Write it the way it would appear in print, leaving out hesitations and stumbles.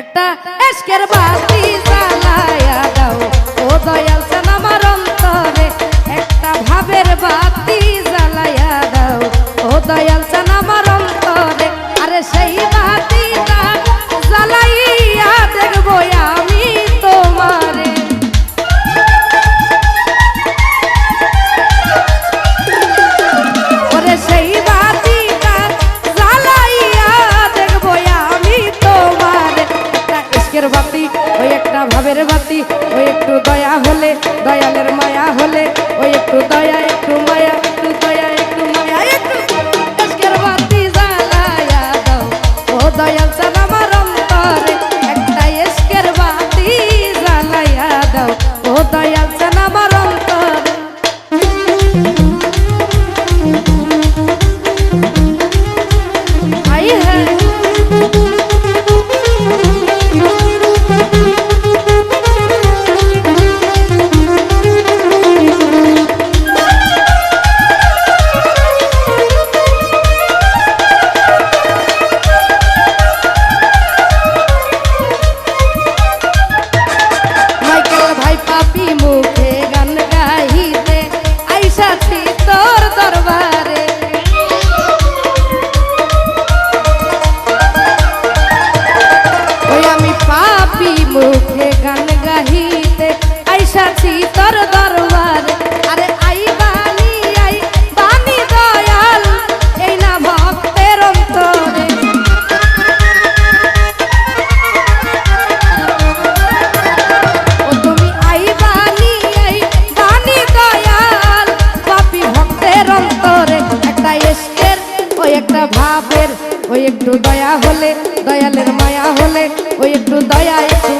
একটা এশকের বাতি জ্বালায়া দাও ও দয়াল চান আমার অন্তরে, একটা ভাবের বাতি জ্বালায়া দাও ও দয়াল চান আমার অন্তরে। আরে সেই বাতিটা জ্বালাইয়া দেখবো আমি তোমারে, ওরে সেই বাতিটা জ্বালাইয়া দেখবো আমি তোমারে। একটা ইশকের বাতি ওই একটা ভাবের বাতি, ওই একটু দয়া হলে দয়ালের মায়া হলে, ওই একটু দয়া একটু মায়া, একটু দয়া একটু মায়া, একটু ইশকের বাতি জ্বালায়া দাও ও দয়াল চান আমার অন্তরে, একটা ইশকের বাতি জ্বালায়া দাও ও দয়াল চান আমার অন্তরে। আই হ্যাঁ মুখে গান গাহিতে আইসাছি তোর দরবারে। আরে আই বানি দয়াল এই না ভক্তের অন্তরে, ও তুমি আই বানি দয়াল পাপী ভক্তের অন্তরে। একটা ইশকের ওই একটা ভাবের, ওই একটু দয়া হলে দয়ালের মায়া হলে, ওই একটু দয়া একটু